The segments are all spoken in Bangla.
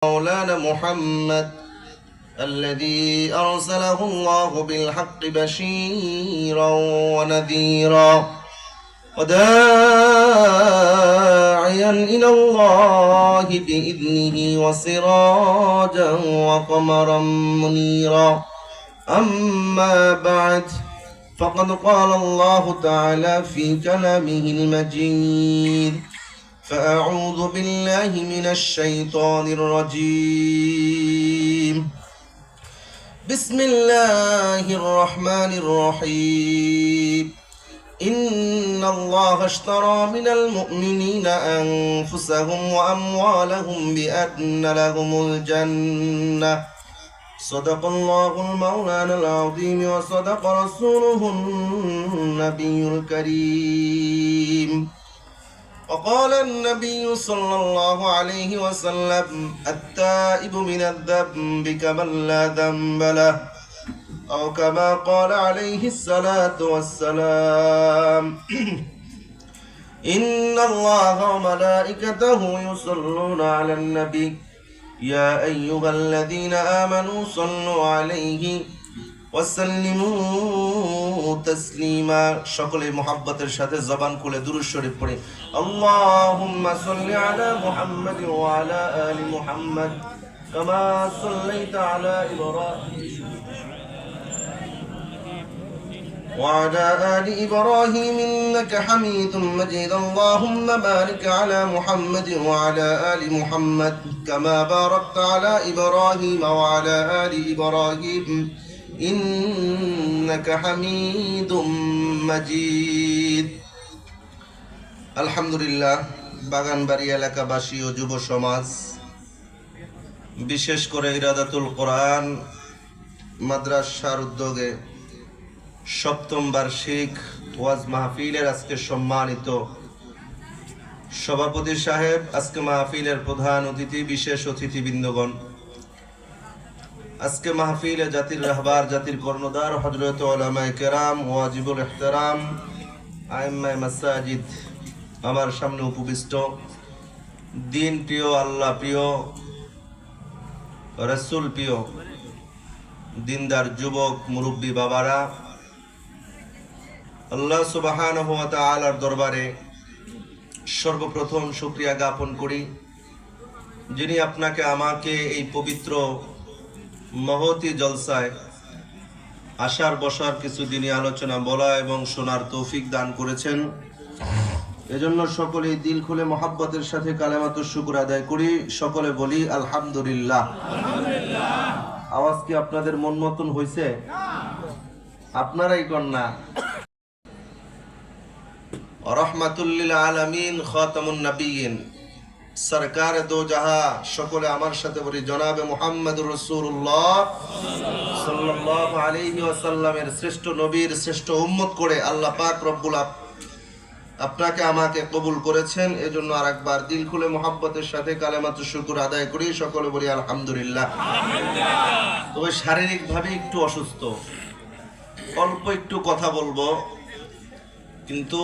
مولانا محمد الذي أرسله الله بالحق بشيرا ونذيرا وداعيا إلى الله بإذنه وسراجا وقمرا منيرا أما بعد فقد قال الله تعالى في كلامه المجيد فأعوذ بالله من الشيطان الرجيم بسم الله الرحمن الرحيم إن الله اشترى من المؤمنين أنفسهم وأموالهم بأن لهم الجنة صدق الله المولانا العظيم وصدق رسوله النبي الكريم وقال النبي صلى الله عليه وسلم التائب من الذنب كمن لا ذنب له أو كما قال عليه الصلاة والسلام إن الله وملائكته يصلون على النبي يا أيها الذين آمنوا صلوا عليه وسلموا تسليما شكل محبة الشهادة زبان كل درود شريف پڑھیں اللهم صل على محمد وعلى آل محمد كما صليت على إبراهيم وعلى آل إبراهيم إنك حميد مجيد اللهم بارك على محمد وعلى آل محمد كما باركت على إبراهيم وعلى آل إبراهيم إنك حميد مجيد আলহামদুলিল্লাহ বাগানবাড়ি এলাকাবাসী ও যুব সমাজ বিশেষ করে ইরাদাতুল কোরআন মাদ্রাসার উদ্যোগে সপ্তম বার্ষিক ওয়াজ মাহফিলের আজকে সম্মানিত সভাপতি সাহেব, আজকে মাহফিলের প্রধান অতিথি, বিশেষ অতিথিবৃন্দগণ, আজকে মাহফিলে জাতির রাহবার, জাতির কর্ণধার হযরত উলামায়ে কেরাম, ওয়াজিবুল ইহতিরাম, আইম্মায়ে মাসাজিদ, আমার সামনে উপবিষ্ট দিন প্রিয়, আল্লাহ প্রিয়, রাসূল প্রিয় দিনদার যুবক মুরব্বী বাবারা, আল্লাহ সুবহানাহু ওয়া তাআলার দরবারে সর্বপ্রথম শুকরিয়া জ্ঞাপন করি, যিনি আপনাকে আমাকে এই পবিত্র মহতি জলসায় আসার বসার কিছু দিনই আলোচনা বলা এবং শোনার তৌফিক দান করেছেন। এজন্য সকলেই দিল খুলে মহাব্বতের সাথে কালেমাতুশ শুকর আদায় করি, সকলে বলি আলহামদুলিল্লাহ। আওয়াজ কি আপনাদের মন মতন হয়েছে? আপনারাই কর না। রহমাতুল লিল আলামিন, খাতামুন নবিয়্যিন, সরকার দো জাহা, সকলে আমার সাথে বলি জনাবে মুহাম্মদুর রাসূলুল্লাহ সাল্লাল্লাহু আলাইহি ওয়াসাল্লামের শ্রেষ্ঠ নবীর শ্রেষ্ঠ উম্মত করে আল্লাহ পাক রব্বুল আপনাকে আমাকে কবুল করেছেন। এজন্য আরেকবার দিল খুলে মহব্বতের সাথে কালেমাতুশ শুকর আদায় করি, সকলে বলি আলহামদুলিল্লাহ। তবে শারীরিকভাবে একটু অসুস্থ, অল্প একটু কথা বলবো, কিন্তু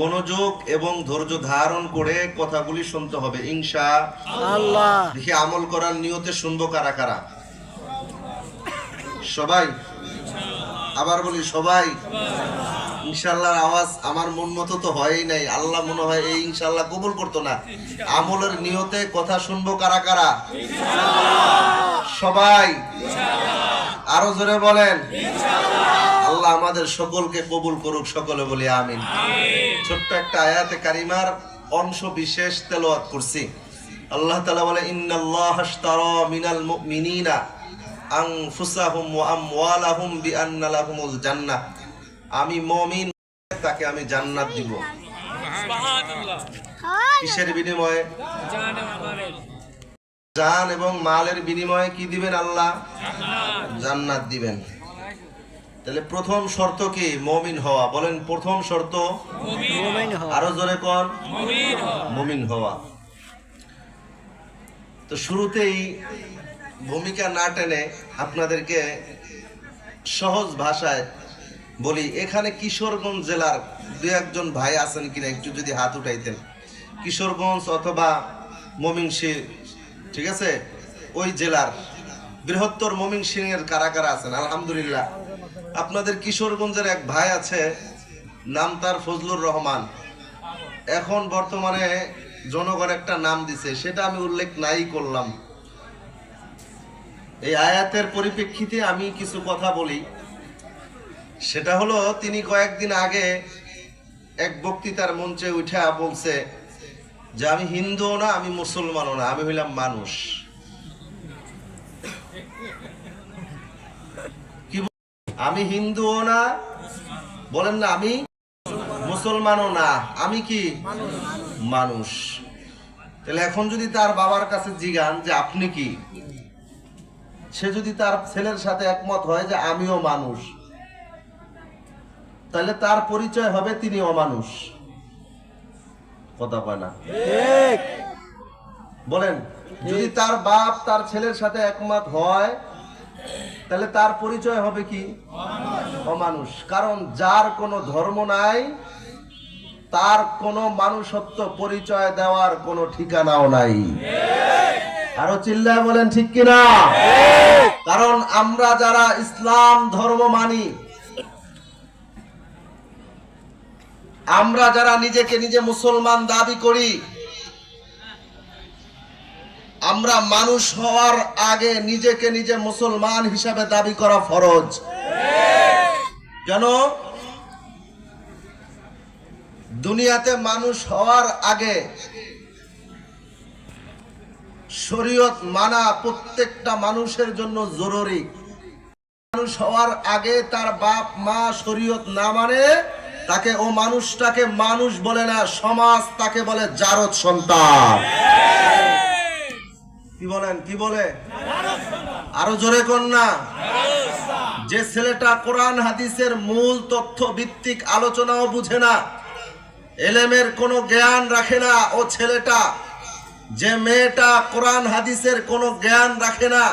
মনোযোগ এবং ধৈর্য ধারণ করে কথাগুলি শুনতে হবে ইনশাআল্লাহ। দেখি আমল করার নিয়তে শুনবো কারা কারা? সবাই? আবার বলি সবাই? ইনশাআল্লাহর আওয়াজ আমার মন মতো তো হয়ই নাই, আল্লাহ মনে হয় এই ইনশাআল্লাহ কবুল করতো না। আমলের নিয়তে কথা শুনবো কারা কারা? সবাই? আরো জোরে বলেন আল্লাহ আমাদের সকলকে কবুল করুক, সকলে বলি আমিন। ছোট্ট একটা আয়াতে কারিমার অংশ বিশেষ তেলাওয়াত করছি। আল্লাহ তাআলা বলে ইন্নাল্লাহা আশতারা মিনাল মুমিনিনা আনফুসাহুম ওয়া আমওয়ালাহুম বিআন্না লাহুমুল জান্নাহ, আমি মুমিন তাকে আমি জান্নাত দিব। সুবহানাল্লাহ। কিসের বিনিময়ে? জান এবং মালের বিনিময়ে কি দিবেন আল্লাহ? জান্নাত দিবেন। তাহলে প্রথম শর্ত কি? মুমিন হওয়া। বলেন প্রথম শর্ত মুমিন হওয়া। আরো জোরে কোন? মুমিন হওয়া। তো শুরুতেই ভূমিকা না টেনে আপনাদেরকে সহজ ভাষায় বলি, এখানে কিশোরগঞ্জ জেলার দু একজন ভাই আছেন কিনা একটু যদি হাত উঠাইতেন। কিশোরগঞ্জ অথবা ময়মনসিংহ ঠিক আছে, ওই জেলার বৃহত্তর ময়মনসিংহের কারা কারা আছেন? আলহামদুলিল্লাহ। আপনাদের কিশোরগঞ্জের এক ভাই আছে, নাম তার ফজলুর রহমান। এখন বর্তমানে জনগণ একটা নাম দিছে, সেটা আমি উল্লেখ নাই করলাম। এই আয়াতের পরিপ্রেক্ষিতে আমি কিছু কথা বলি। সেটা হলো, তিনি কয়েকদিন আগে এক বক্তৃতার মঞ্চে উঠে বলছে যে আমি হিন্দুও না, আমি মুসলমানও না, আমি হইলাম মানুষ। কি আমি হিন্দুও না, বলেন না, আমি মুসলমানও না, আমি কি মানুষ। তাহলে এখন যদি তার বাবার কাছে জিজ্ঞান যে আপনি কি, সে যদি তার ছেলের সাথে একমত হয় যে আমিও মানুষ, তাহলে তার পরিচয় হবে তিনি অমানুষ। কথা কয় না? বলেন, যদি তার বাপ তার ছেলের সাথে একমত হয়, তাহলে তার পরিচয় হবে কি? অমানুষ। কারণ যার কোনো ধর্ম নাই, তার কোনো মানুষত্ব পরিচয় দেওয়ার কোনো ঠিকানাও নাই। আরো চিল্লায় বলেন ঠিক কিনা? কারণ আমরা যারা ইসলাম ধর্ম মানি, আমরা যারা নিজেকে নিজে মুসলমান দাবি করি, আমরা মানুষ হওয়ার আগে নিজেকে নিজে মুসলমান হিসাবে দাবি করা ফরজ। কেন? দুনিয়াতে মানুষ হওয়ার আগে শরীয়ত মানা প্রত্যেকটা মানুষের জন্য জরুরি। মানুষ হওয়ার আগে তার বাপ মা শরীয়ত না মানে, তাকে ও মানুষটাকে মানুষ বলে না, সমাজ তাকে বলে জারদ সন্তান। কি বলেন? কি বলে? আরো জোরে কোন না। যে ছেলেটা কোরআন হাদিসের মূল তথ্য ভিত্তিক আলোচনাও বুঝে না, এলেমের কোনো জ্ঞান রাখে না, ও ছেলেটা, যে মেয়েটা কোরআন হাদিসের কোনো জ্ঞান রাখে না,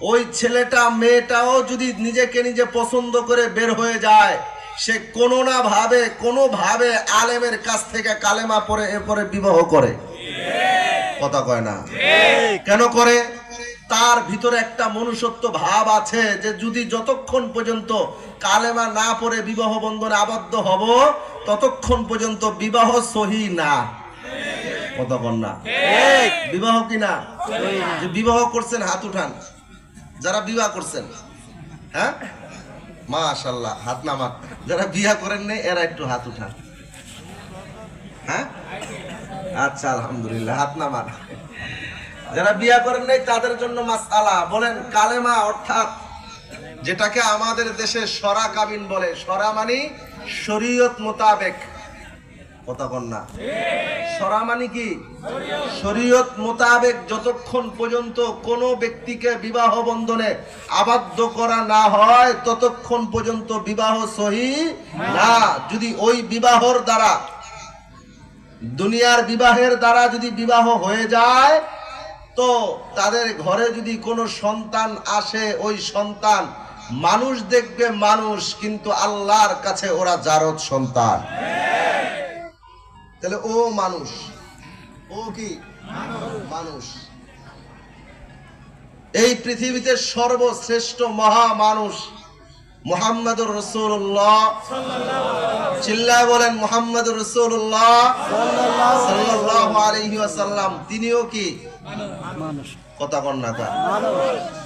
ওই ছেলেটা মেয়েটাও যদি নিজেকে নিজে পছন্দ করে বের হয়ে যায়, সে কোনো না ভাবে কোনোভাবে আলেমের কাছ থেকে কালেমা পড়ে এরপরে বিবাহ করে। কথা কয় না? কেন করে? তার ভিতরে একটা মনুষ্যত্ব ভাব আছে যে যদি যতক্ষণ পর্যন্ত কালেমা না পড়ে বিবাহ বন্ধনে আবদ্ধ হব, ততক্ষণ পর্যন্ত বিবাহ সহি না। কথা কন না? বিবাহ কি না? যে বিবাহ করছেন হাত উঠান, যারা বিবাহ করছেন। হ্যাঁ, মাশাআল্লাহ, হাত নামান। যারা বিয়া করেন নাই এরা একটু হাত উঠান। হ্যাঁ, আচ্ছা, আলহামদুলিল্লাহ, হাত নামান। যারা বিয়া করেন নাই তাদের জন্য মাসআলা বলেন। কালেমা অর্থাৎ যেটাকে আমাদের দেশে শরা কাবিন বলে, শরা মানে শরীয়ত মোতাবেক। কথা কন না? শরা মানে কি? শরীয়ত মোতাবেক যতক্ষণ পর্যন্ত কোনো ব্যক্তিকে বিবাহ বন্ধনে আবদ্ধ করা না হয়, ততক্ষণ পর্যন্ত বিবাহ সহি না। যদি ওই বিবাহর দ্বারা, দুনিয়ার বিবাহের দ্বারা যদি বিবাহ হয়ে যায়, তো তাদের ঘরে যদি কোনো সন্তান আসে, ওই সন্তান মানুষ দেখবে মানুষ, কিন্তু আল্লাহর কাছে ওরা জারদ সন্তান। তাহলে ও মানুষ, ও কি মানুষ। এই পৃথিবীতে সর্বশ্রেষ্ঠ মহা মানুষ মুহাম্মদুর রাসূলুল্লাহ। চিল্লায় বলেন মুহাম্মদুর রাসূলুল্লাহ সাল্লাল্লাহু আলাইহি ওয়াসাল্লাম। তিনিও কি মানুষ। কথা কন না?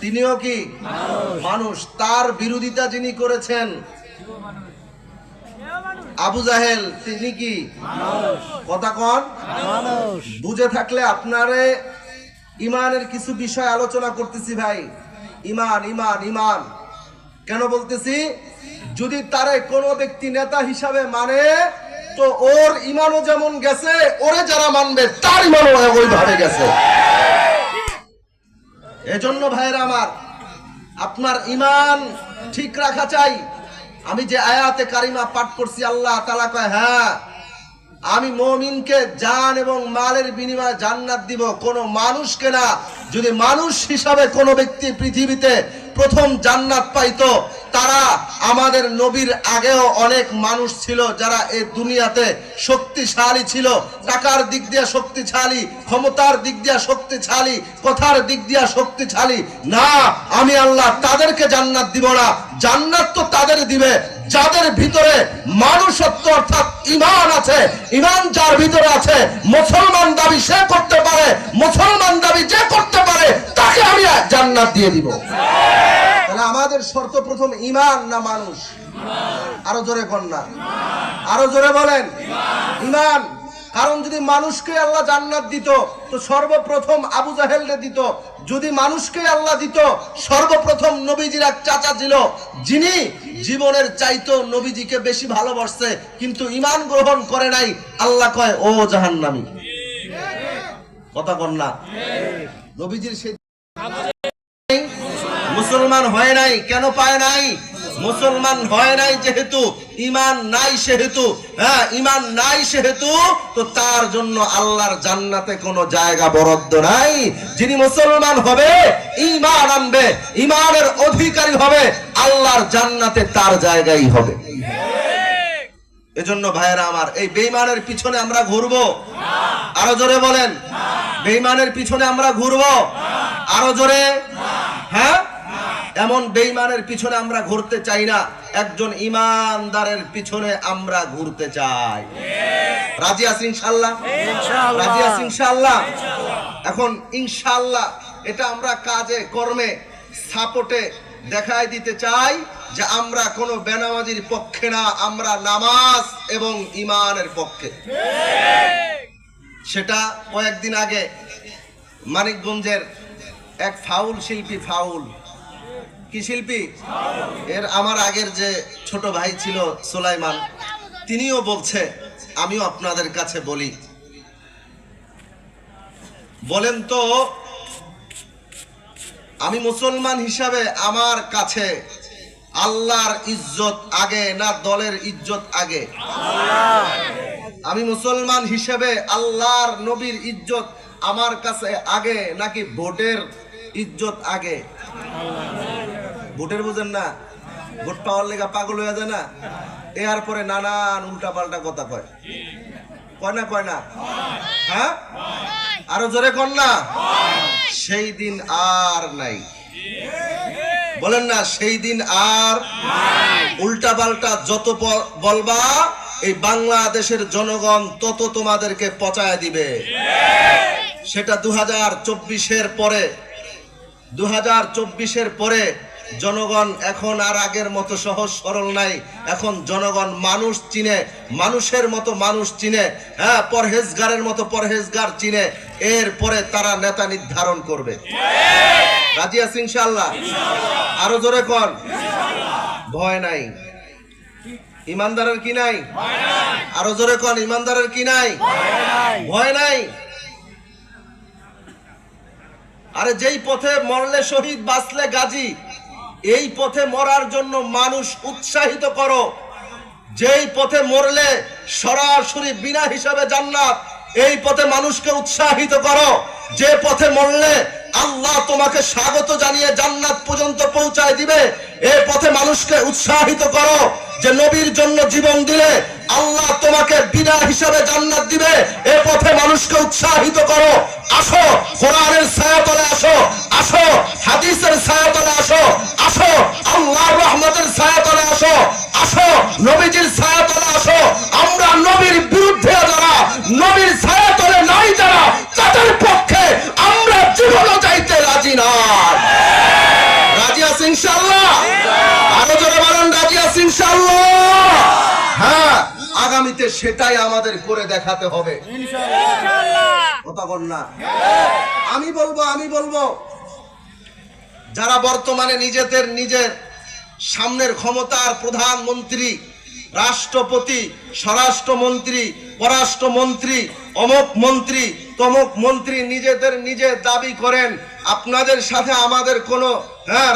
তিনিও কি মানুষ। তার বিরোধিতা যিনি করেছেন আবু জাহেল, তিনি কি মানুষ। কথা কন। বুঝে থাকলে আপনারে ইমানের কিছু বিষয় আলোচনা করতেছি ভাই। ইমান, ইমান, ইমান কেন বলতেছি? যদি তারে কোনো ব্যক্তি নেতা হিসাবে মানে, তো ওর ইমানও যেমন গেছে, ওরে যারা মানবে তার ইমানও ওইভাবে গেছে। এজন্য ভাইরা আমার, আপনার ইমান ঠিক রাখা চাই। আমি যে আয়াতে কারিমা পাঠ করছি, আল্লাহ তাআলা কয়, হ্যাঁ, আমি মুমিনকে জান এবং মালের বিনিময়ে জান্নাত দিব, কোন মানুষকে না। যদি মানুষ হিসাবে কোনো ব্যক্তি পৃথিবীতে প্রথম জান্নাত পাইতো তারা আমাদের নবীর আগেও অনেক মানুষ ছিল যারা এই দুনিয়াতে শক্তিশালী ছিল, টাকার দিক দিয়ে শক্তিশালী, ক্ষমতার দিক দিয়ে শক্তিশালী, কথার দিক দিয়ে শক্তিশালী। না, আমি আল্লাহ তাদেরকে জান্নাত দিব না, জান্নাত তো তাদের দিবে যাদের ভিতরে মানুষত্ব অর্থাৎ ঈমান আছে। ঈমান যার ভিতরে আছে, মুসলমান দাবি সে করতে পারে, মুসলমান দাবি যে করতে পারে তাকে আমি জান্নাত দিয়ে দিব। তাহলে আমাদের শর্ত প্রথম ঈমান না মানুষ? আরো জোরে কন্যা, আরো জোরে বলেন ঈমান। কারণ যদি মানুষকে আল্লাহ জান্নাত দিত তো সর্বপ্রথম আবু জাহেলকে দিত। যদি মানুষকে আল্লাহ দিত, সর্বপ্রথম নবীজির এক চাচা ছিল যিনি জীবনের চাইতো নবীজিকে বেশি ভালোবাসছে, কিন্তু ঈমান গ্রহণ করে নাই। আল্লাহ কয় ও জাহান্নামী। কথা কন্যা, নবীজির সেই মুসলমান হয় নাই। কেন পায় নাই? মুসলমান হয় নাই যেহেতু, ঈমান নাই সেহেতু। হ্যাঁ, ঈমান নাই সেহেতু তো তার জন্য আল্লাহর জান্নাতে কোনো জায়গা বরাদ্দ নাই। যিনি মুসলমান হবে, ঈমান আনবে, ঈমানের অধিকারী হবে, আল্লাহর জান্নাতে তার জায়গাই হবে। এজন্য ভাইয়েরা আমার, এই বেঈমানের পিছনে আমরা ঘুরবো? আরো জোরে বলেন, বেঈমানের পিছনে আমরা ঘুরবো? আরো জোরে। হ্যাঁ, এমন বেঈমানের পিছনে আমরা ঘুরতে চাই না, একজন ঈমানদারের পিছনে আমরা ঘুরতে চাই। রাজি আছেন ইনশাআল্লাহ? রাজি আছেন ইনশাআল্লাহ? এখন ইনশাআল্লাহ এটা আমরা কাজে কর্মে সাপোর্টে দেখাই দিতে চাই যে আমরা কোনো বেনামাজির পক্ষে না, আমরা নামাজ এবং ঈমানের পক্ষে। সেটা কয়েকদিন আগে মানিকগঞ্জের এক ফাউল শিল্পী, ফাউল কি শিল্পী, এর আমার আগের যে ছোট ভাই ছিল সুলাইমান, তিনিও বলছে, আমিও আপনাদের কাছে বলি, বলেন তো আমি মুসলমান হিসাবে আমার কাছে আল্লাহর ইজ্জত আগে না দলের ইজ্জত আগে? আমি মুসলমান হিসেবে আল্লাহর নবীর ইজ্জত আমার কাছে আগে নাকি ভোটের ইজ্জত আগে? ভোটের বুঝেন না? ভোট পাওয়ার লেগা পাগল হয়ে যায় না, এর পরে নানান উল্টা পাল্টা কথা কয়, কয় না কয় না? হ্যাঁ, আরো জোরে কর না। সেই দিন আর নাই, বলেন না সেই দিন আর। উল্টা পাল্টা যত বলবা এই বাংলাদেশের জনগণ তত তোমাদেরকে পচায় দিবে। সেটা 2024-এর পরে, 2024-এর পরে জনগণ এখন আর আগের মতো সহজ সরল নাই। এখন জনগণ মানুষ চিনে, মানুষের মতো মানুষ চিনে, হ্যাঁ, পরহেজগারের মতো পরহেজগার চিনে। এরপরে তারা নেতা নির্ধারণ করবে। রাজি আছি ইনশাআল্লাহ? আরো জোরে কর। ভয় নাই। ইমানদারের কি নাই? আরো জোরে কর, ইমানদারের কি নাই? ভয় নাই। আরে যেই পথে মরলে শহীদ, বাঁচলে গাজী, এই পথে মরার জন্য মানুষ উৎসাহিত করো। যেই পথে মরলে সরাসরি বিনা হিসাবে জান্নাত, এই পথে মানুষকে উৎসাহিত করো। যে পথে মরলে আল্লাহ তোমাকে স্বাগত জানিয়ে জান্নাত পর্যন্ত পৌঁছায় দিবে, এই পথে মানুষকে উৎসাহিত করো। যে নবীর জন্য জীবন দিলে আল্লাহ তোমাকে বিনা হিসাবে জান্নাত দিবে, এই পথে মানুষকে উৎসাহিত করো। আসো কোরআনের ছায়াতলে আসো, আসো হাদিসের ছায়াতলে আসো, আসো আল্লাহর রহমতের ছায়াতলে আসো, আসো নবীজির ছায়াতলে আসো। আমরা নবীর বিরুদ্ধে যারা, নবীর ছায়াতলে নাই যারা, তাদের পক্ষে আমরা জীবনও চাইতে রাজি না। রাজি আছি ইনশাআল্লাহ? আরো জোরে বলেন রাজি আছি ইনশাআল্লাহ? হ্যাঁ, আগামীতে সেটাই আমাদের করে দেখাতে হবে ইনশাআল্লাহ। কথা বল না। আমি বলবো যারা বর্তমানে নিজের সামনের ক্ষমতার প্রধানমন্ত্রী, রাষ্ট্রপতি, স্বরাষ্ট্রমন্ত্রী, পররাষ্ট্রমন্ত্রী, অমুক মন্ত্রী, তমুক মন্ত্রী নিজে দাবি করেন, আপনাদের সাথে আমাদের কোনো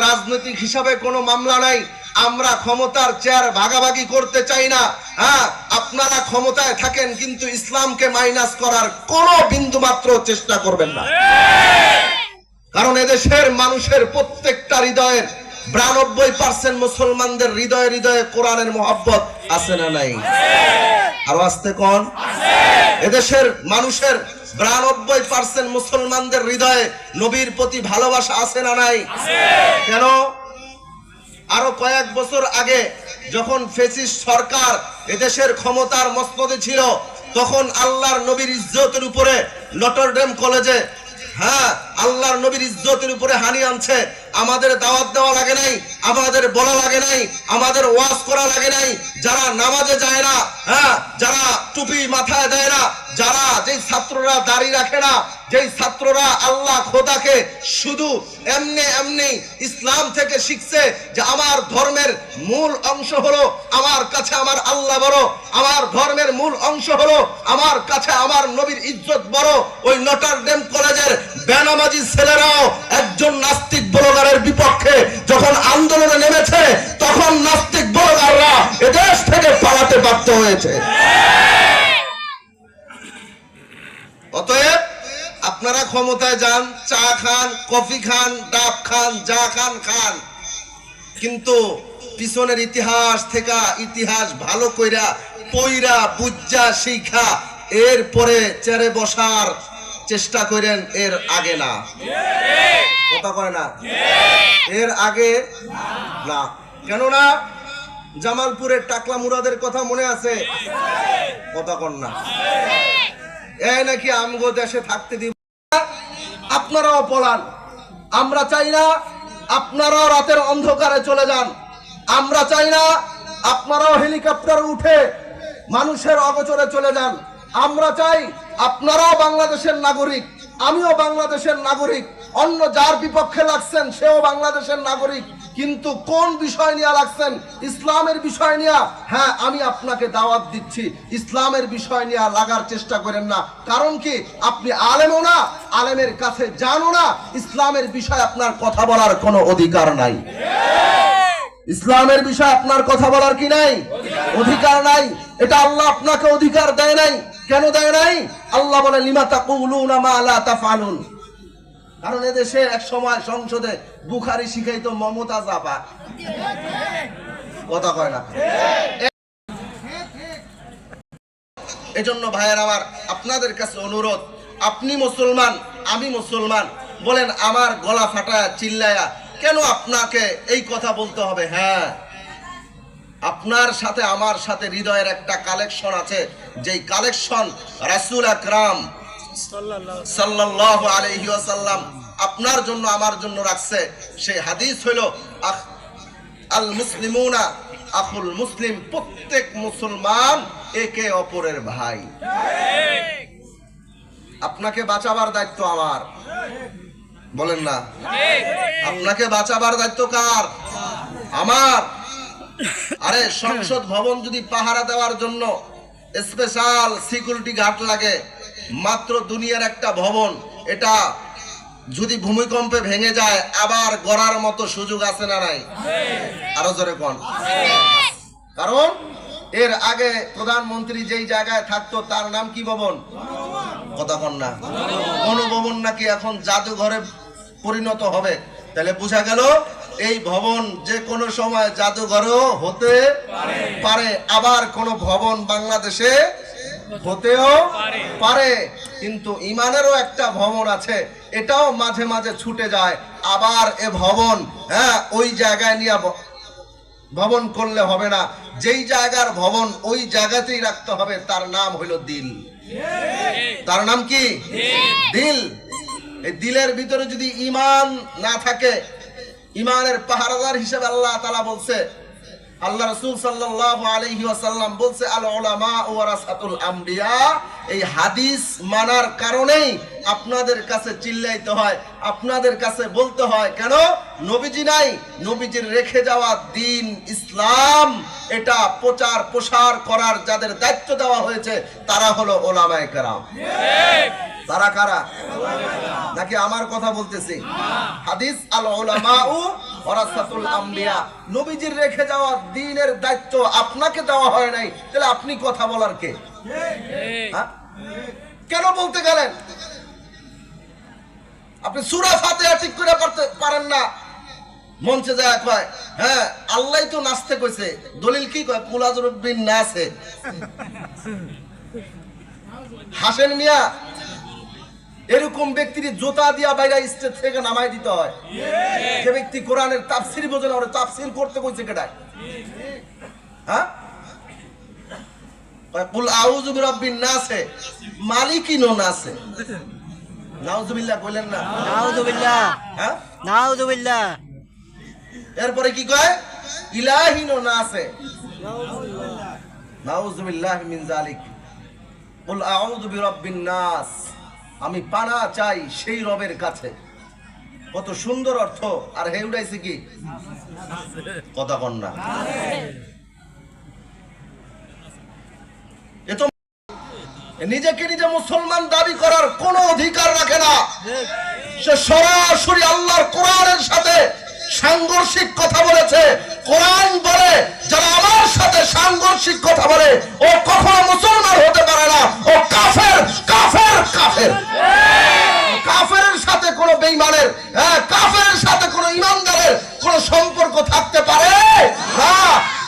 রাজনৈতিক হিসাবে কোনো মামলা নাই, আমরা ক্ষমতার চেয়ার ভাগাভাগি করতে চাই না। হ্যাঁ, আপনারা ক্ষমতায় থাকেন কিন্তু ইসলামকে মাইনাস করার কোনো বিন্দু মাত্র চেষ্টা করবেন না। কারণ এদেশের মানুষের প্রত্যেকটা হৃদয়ের 92% মুসলমানদের হৃদয়ে হৃদয়ে কোরআনের মহব্বত আছে না নাই? আরো আসতে কোন? এদেশের মানুষের 92% মুসলমানদের হৃদয়ে নবীর প্রতি ভালোবাসা আছে না নাই? কেন? আরো কয়েক বছর আগে যখন ফ্যাসিস্ট সরকার এদেশের ক্ষমতার মসনদে ছিল, তখন আল্লাহর নবীর ইজ্জতের উপরে নটরডেম কলেজে আল্লাহর নবীর ইজ্জতের উপরে হানি আনছে। আমাদের দাওয়াত দেওয়া লাগে নাই, আমাদের বলা লাগে নাই, আমাদের ওয়াজ করা লাগে নাই। যারা নামাজে যায় না, যারা টুপি মাথায় দেয় না, যারা যেই ছাত্ররা দাড়ি রাখে না, যেই ছাত্ররা আল্লাহ খোদাকে শুধু এমনি এমনি ইসলাম থেকে শিখছে যে আমার ধর্মের মূল অংশ হলো আমার কাছে আমার আল্লাহ বড়, আমার ধর্মের মূল অংশ হলো আমার কাছে আমার নবীর ইজ্জত বড়, ওই নটরডেম কলেজের বেনামাজি ছেলেরাও একজন নাস্তিক ব্লগারের বিপক্ষে যখন আন্দোলনে নেমেছে, তখন নাস্তিক ব্লগাররা এদেশ থেকে পালাতে বাধ্য হয়েছে। অতএব আপনারা ক্ষমতায় যান, চা খান, কফি খান, ডাব খান, যা খান খান, কিন্তু পিছনের ইতিহাস থেকে ইতিহাস ভালো কইরা পইরা বুঝা শিখা এরপরে চেয়ারে বসার চেষ্টা করেন, এর আগে না। কথা কয় না? এর আগে না। কেন না? জামালপুরের টাকলা মুরাদের কথা মনে আছে? কথা কন না। এই নাকি আমগো দেশে থাকতে দিব, আপনারাও পলান। আমরা চাই না আপনারাও রাতের অন্ধকারে চলে যান। আমরা চাই না আপনারাও হেলিকপ্টার উঠে মানুষের অগোচরে চলে যান। আমরা চাই আপনারাও বাংলাদেশের নাগরিক, আমিও বাংলাদেশের নাগরিক, অন্য যার বিপক্ষে লাগছেন সেও বাংলাদেশের নাগরিক, কিন্তু কোন বিষয় নিয়ে লাগছেন? ইসলামের বিষয় নিয়ে। হ্যাঁ, আমি আপনাকে দাওয়াত দিচ্ছি, ইসলামের বিষয় নিয়ে লাগার চেষ্টা করেন না। কারণ কি? আপনি আলেমও না, আলেমের কাছে জানো না, ইসলামের বিষয় আপনার কথা বলার কোনো অধিকার নাই। ইসলামের বিষয় আপনার কথা বলার কি নাই? অধিকার নাই। এটা আল্লাহ আপনাকে অধিকার দেয় নাই। কেন দেয় নাই? আল্লাহ বলে লিমা তাকুলুনা মা লা তাফআলুন। কারণ এদেশে এক সময় সংসদে বুখারী শিখাইতো মমতাজ আপা। কথা কয় না? এজন্য ভাইয়ের আমার, আপনাদের কাছে অনুরোধ, আপনি মুসলমান, আমি মুসলমান, বলেন আমার গলা ফাটায়া চিল্লায়া কেন আপনাকে এই কথা বলতে হবে? হ্যাঁ, আপনার সাথে আমার সাথে হৃদয়ের একটা কালেকশন আছে, যেই কালেকশন রাসূল আকরাম সাল্লাল্লাহু আলাইহি ওয়াসাল্লাম আপনার জন্য আমার জন্য রাখছে। সেই হাদিস হইল আল মুসলিমুনা আখুল মুসলিম, প্রত্যেক মুসলমান একে অপরের ভাই। আপনাকে বাঁচাবার দায়িত্ব আমার, বলেন না? আপনাকে বাঁচাবার দায়িত্ব কার? আমার। আরে সংসদ ভবন যদি পাহারা দেওয়ার জন্য স্পেশাল সিকিউরিটি গার্ড লাগে, মাত্র দুনিয়ার একটা ভবন, এটা যদি ভূমিকম্পে ভেঙে যায় আবার গড়ার মতো সুযোগ আছে না নাই? আরো জোরে কোন? কারণ এর আগে প্রধানমন্ত্রী যেই জায়গায় থাকতো তার নাম কি ভবন? কথা কন না? কোন ভবন নাকি এখন জাদুঘরে পরিণত হবে। তাহলে বোঝা গেল এই ভবন যে কোনো সময় জাদুঘরও হতে পারে, আবার কোন ভবন বাংলাদেশে হতেও পারে। কিন্তু ইমানেরও একটা ভবন আছে, এটাও মাঝে মাঝে ছুটে যায়। আবার এ ভবন ওই জায়গায় নিয়ে ভবন করলে হবে না, যেই জায়গার ভবন ওই জায়গাতেই রাখতে হবে। তার নাম হইল দিল। তার নাম কি? দিল। এই দিলের ভিতরে যদি ঈমান না থাকে, ঈমানের পাহারাদার হিসেবে আল্লাহ তাআলা বলছে, আল্লাহ রাসূল সাল্লাল্লাহু আলাইহি ওয়াসাল্লাম বলছে আল উলামা ওয়ারাসাতুল আমবিয়া। এই হাদিস মানার কারণেই আপনাদের কাছে চিল্লাইতে হয়, আপনাদের কাছে বলতে হয়। কেন? নবীজি নাই, নবীজির রেখে যাওয়া দ্বীন ইসলাম, এটা প্রচার প্রসার করার যাদের দায়িত্ব দেওয়া হয়েছে তারা হলো উলামায়ে কেরাম। তারা কারা? নাকি আমার কথা বলতেছি? হাদিস আল উলামা ওয়ারাসাতুল আমবিয়া, নবীজির রেখে যাওয়া দ্বীনের দায়িত্ব আপনাকে দেওয়া হয় নাই, তাহলে আপনি কথা বলার কে? কেন বলতে গেলেন? আপনি সূরা ফাতিহা ঠিক করে পড়তে পারেন না, মঞ্চে যায় কয়, হ্যাঁ আল্লাহ তো নাচতে কইছে, দলিল কি কয়? কুল আউযু বিন নাসে। হাসেন মিয়া, এরকম ব্যক্তির জোতা দিয়া বাইরে স্টেজ থেকে নামাই দিতে হয়। যে ব্যক্তি কোরআনের তাফসীর বোঝে না, ওরে তাফসীর করতে কইছে কেডায়? হ্যাঁ, কুল আউযু বিরাব্বিন নাসে মালিকিন নাসে। নাউযুবিল্লাহ কইলেন না? নাউযুবিল্লাহ, হ্যাঁ নাউযুবিল্লাহ। এরপরে কি কয়? ইলাহিন নাসে। নাউযুবিল্লাহি মিন যালিক। কুল আউযু বিরাব্বিন নাস, আমি পানা চাই সেই রবের কাছে। কত সুন্দর অর্থ। আর হে উড়াইছে কি কথা কন না? এ তো নিজেকে নিজে মুসলমান দাবি করার কোনো অধিকার রাখে না। সে সরাসরি আল্লাহর কোরআনের সাথে সাংঘর্ষিক কথা বলেছে। কোরআন বলে যারা আমার সাথে সাংঘর্ষিক কথা বলে ও কখনো মুসলমান হতে পারে না, ও কাফের কাফের কাফের। কাফেরের সাথে কোনো বেঈমানের, কাফেরের সাথে কোনো ইমানদারের কোনো সম্পর্ক থাকতে পারে না।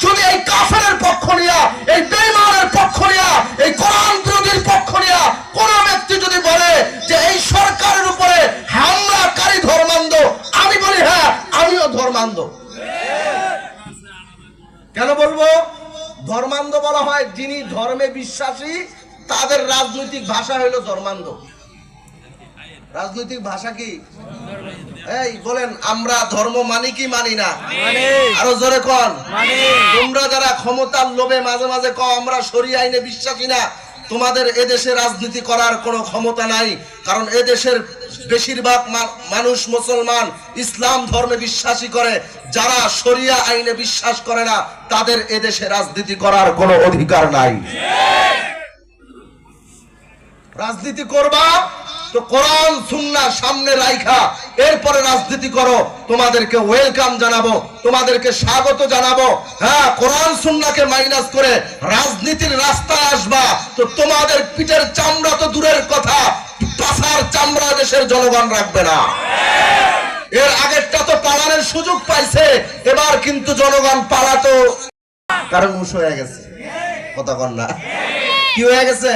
যদি এই কাফেরের পক্ষ নিয়া, এই বেঈমানের পক্ষ নিয়া, এই কোরআন বিরোধীর পক্ষ নিয়া কোন ব্যক্তি যদি বলে যে এই সরকারের উপরে হামলাকারী ধর্মান্ধ, আমি বলি হ্যাঁ আমিও ধর্মান্ধ। কেন বলবো ধর্মান্ধ বলা হয়? যিনি ধর্মে বিশ্বাসী তাদের রাজনৈতিক ভাষা হইল ধর্মান্ধ। রাজনৈতিক ভাষা কি? এই বলেন, আমরা ধর্ম মানি কি মানি না? আরো জোরে কোন। তোমরা যারা ক্ষমতার লোভে মাঝে মাঝে কও আমরা শরিয়া আইনে বিশ্বাসী না, তোমাদের এদেশে রাজনীতি করার কোনো ক্ষমতা নাই। কারণ এদেশের বেশিরভাগ মানুষ মুসলমান, ইসলাম ধর্মে বিশ্বাসী করে। যারা শরিয়া আইনে বিশ্বাস করে না তাদের এদেশে রাজনীতি করার কোনো অধিকার নাই। রাজনীতি করবা তো কোরআন সুন্নাহ সামনে রাইখা এরপরে রাজনীতি করো। তোমাদেরকে ওয়েলকাম জানাবো, তোমাদেরকে স্বাগত জানাবো। হ্যাঁ, কোরআন সুন্নাহকে মাইনাস করে রাজনীতির রাস্তায় আসবা তো তোমাদের পিঠের চামড়া তো দূরের কথা, পাছার চামড়া দেশের জনগণ রাখবে না। এর আগেরটা তো পালানোর সুযোগ পাইছে, এবার কিন্তু জনগণ পালাতো কারণ মুশ হয়ে গেছে। কথা কন না? কি হয়ে গেছে?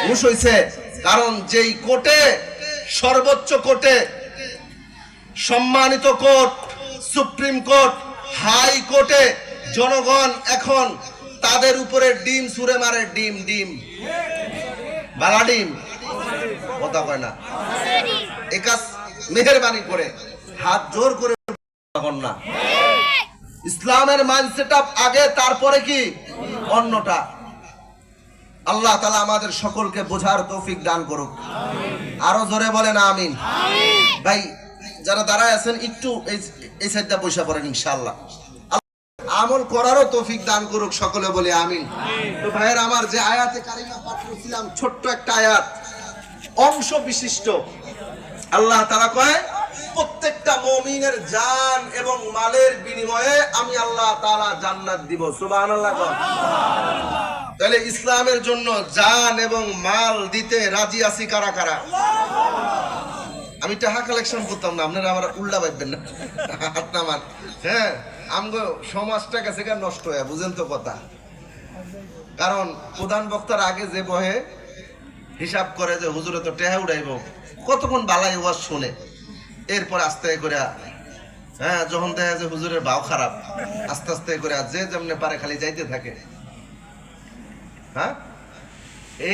মুশ হইছে। কারণ যেই কোর্টে, সর্বোচ্চ কোর্টে, সম্মানিত কোর্ট, সুপ্রিম কোর্ট, হাই কোর্টে জনগণ এখন তাদের উপরে ডিম ছুঁড়ে মারে। ডিম ডিম বালা ডিম, কথা কয় না? একাজ মেহেরবানি করে হাত জোর করে না। ইসলামের মাইন্ডসেট আগে, তারপরে কি অন্যটা। আল্লাহ তাআলা আমাদের সকলকে বোঝার তৌফিক দান করুক। আরো জোরে বলেন আমিন। ভাই যারা দাঁড়ায় আছেন একটু এই সাইডটা বসে পড়েন ইনশাআল্লাহ। আমল করারও তৌফিক দান করুক, সকলে বলে আমিন। তো ভাইয়ের আমার, যে আয়াতে কারিমা পাঠ করেছিলাম, ছোট্ট একটা আয়াত, অংশ বিশিষ্ট। আল্লাহ তাআলা কয় প্রত্যেকটা মুমিনের জান এবং মালের বিনিময়ে আমি আল্লাহ তাআলা জান্নাত দিব। সুবহানাল্লাহ। তাহলে ইসলামের জন্য জান এবং মাল দিতে রাজি আছি কারা কারা? আমি টাকা কালেকশন করতাম না, আপনারা আমার উল্লা ভাববেন না। আপনার হ্যাঁ, আমগো সমাজটা গেছে গা নষ্ট হয়ে, বুঝেন তো কথা। কারণ প্রধান বক্তার আগে যে বহে হিসাব করে যে হুজুরে তো টেহা উড়াইব, কতক্ষণ বালাই ওয়াজ শুনে, এরপর আস্তে করে হ্যাঁ যখন দেখা যায় হুজুরের ভাও খারাপ, আস্তে আস্তে করে যে যেমনে পারে খালি যাইতে থাকে। হ্যাঁ,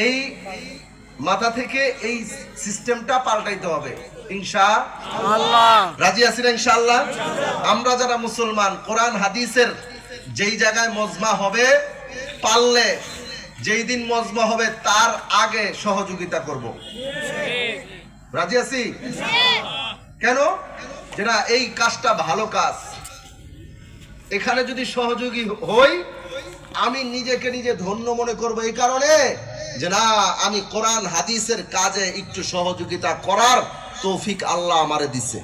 এই মাথা থেকে এই সিস্টেমটা পাল্টাইতে হবে ইনশাআল্লাহ। রাজি আছেন ইনশাআল্লাহ? আমরা যারা মুসলমান, কোরআন হাদিসের যেই জায়গায় মজমা হবে, পারলে যেই দিন মজমা হবে তার আগে সহযোগিতা করব। রাজি আছি? কেন? যেটা এই কাজটা ভালো কাজ, এখানে যদি সহযোগী হই আমি নিজেকে নিজে ধন্য মনে করব, এই কারণে যে না, আমি কোরআন হাদিসের কাজে একটু সহযোগিতা করার তৌফিক আল্লাহ আমারে দিছে।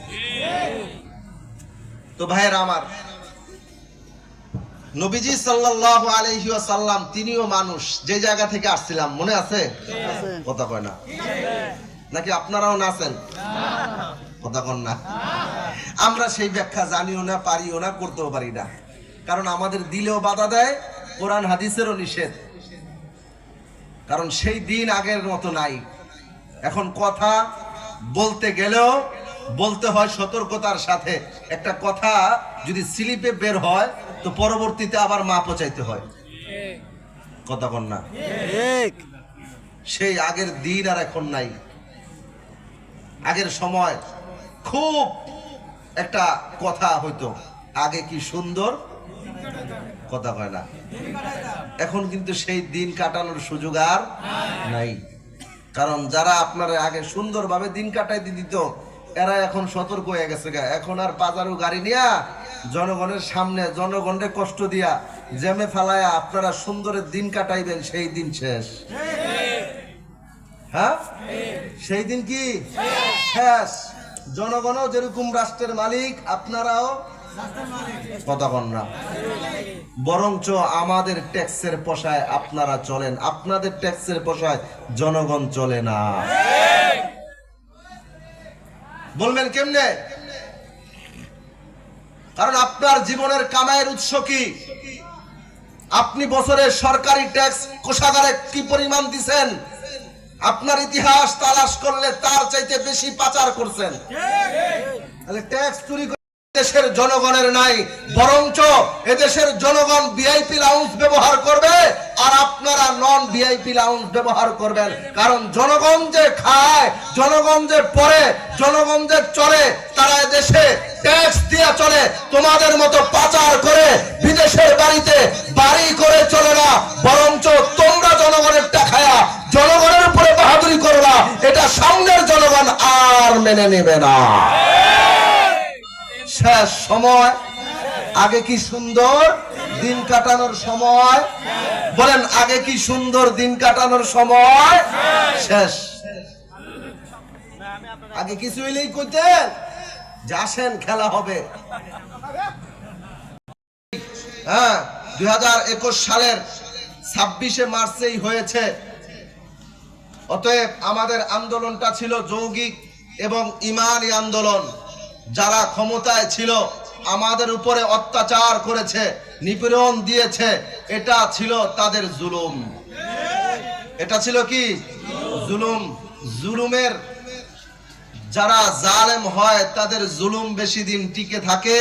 তো ভাইয়েরা আমার, নবীজি সাল্লাল্লাহু আলাইহি ওয়াসাল্লাম তিনিও মানুষ। যে জায়গা থেকে আসছিলাম মনে আছে? কথা কয় না? নাকি আপনারাও নাচেন? কথা কন না? আমরা সেই ব্যাখ্যা জানিও না, পারিও না, করতেও পারি না, কারণ আমাদের দিলেও বাধা দেয়, কোরআন হাদিসেরও নিষেধ। কারণ সেই দিন আগের মতো নাই। এখন কথা বলতে গেলেও বলতে হয় সতর্কতার সাথে। একটা কথা যদি স্লিপে বের হয় তো পরবর্তীতে আবার মাপও চাইতে হয়। কথা বল না? ঠিক। সেই আগের দিন আর এখন নাই। আগের সময় খুব একটা কথা হইতো, আগে কি সুন্দর, কথা কয় না। এখন কিন্তু সেই দিন কাটানোর সুযোগ আর নাই। কারণ যারা আপনারা আগে সুন্দরভাবে দিন কাটাইতে দিত, এরা এখন সতর্ক হয়ে গেছে। এখন আর পাজারু গাড়ি নিয়া জনগণের সামনে জনগণকে কষ্ট দিয়া জ্যামে ফেলায়া আপনারা সুন্দরের দিন কাটাইবেন, সেই দিন শেষ। হ্যাঁ, সেই দিন কি শেষ। জনগণও যেরকম রাষ্ট্রের মালিক, আপনারাও কথা বল না। বরঞ্চ আমাদের ট্যাক্সের পয়সায় আপনারা চলেন, আপনাদের ট্যাক্সের পয়সায় জনগণ চলে না। বলবেন কেমনে? কারণ আপনার জীবনের কামাইয়ের উৎস কি? আপনি বছরে সরকারি ট্যাক্স কোষাগারে কি পরিমাণ দিছেন? আপনার ইতিহাস তালাশ করলে তার চাইতে বেশি পাচার করছেন। তাহলে ট্যাক্স চুরি দেশের জনগণের নাই, বরঞ্চ এদেশের জনগণ ভিআইপি লাউঞ্জ ব্যবহার করবে আর আপনারা নন ভিআইপি লাউঞ্জ ব্যবহার করবেন। কারণ জনগণ যে খায়, জনগণ যে পড়ে, জনগণ যে চলে, তারা দেশে ট্যাক্স দিয়ে চলে। তোমাদের মতো পাচার করে বিদেশের বাড়িতে বাড়ি করে চলে না, বরঞ্চ তোমরা জনগণের টাকায়া জনগণের উপরে বাহাদুরি করো না, এটা সামনের জনগণ আর মেনে নেবে না। শেষ সময়। আগে কি সুন্দর দিন কাটানোর সময়, বলেন আগে কি সুন্দর দিন কাটানোর সময় শেষ। আগে কিছু হইলেই কইতেন যে আসেন খেলা হবে। হ্যাঁ, 2021 সালের 26শে মার্চেই হয়েছে। অতএব আমাদের আন্দোলনটা ছিল যৌগিক এবং ইমানি আন্দোলন। যারা ক্ষমতায় ছিল আমাদের উপরে অত্যাচার করেছে, নিপীড়ন দিয়েছে, এটা ছিল তাদের জুলুম। এটা ছিল কি জুলুম। জুলুমের যারা জালেম হয় তাদের জুলুম বেশি দিন টিকে থাকে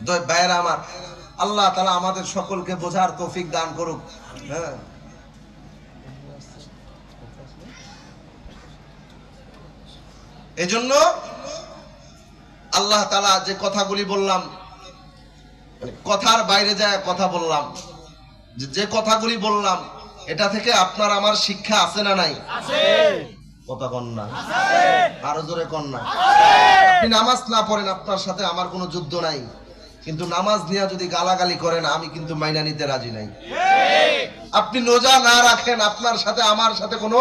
না। ভাইয়েরা আমার, আল্লাহ তাআলা আমাদের সকলকে বোঝার তৌফিক দান করুক। হ্যাঁ, এজন্য আল্লাহ তাআলা যে কথাগুলি বললাম, কথার বাইরে যায় কথা বললাম, যে কথাগুলি বললাম, এটা থেকে আপনার আমার শিক্ষা আছে না নাই? কথা কন না, আরো জোরে কন না। আপনি নামাজ না পড়েন, আপনার সাথে আমার কোনো যুদ্ধ নাই, কিন্তু নামাজ নিয়ে যদি গালাগালি করেন আমি কিন্তু মাইনা নিতে রাজি নাই। আপনি রোজা না রাখেন, আপনার সাথে আমার সাথে কোনো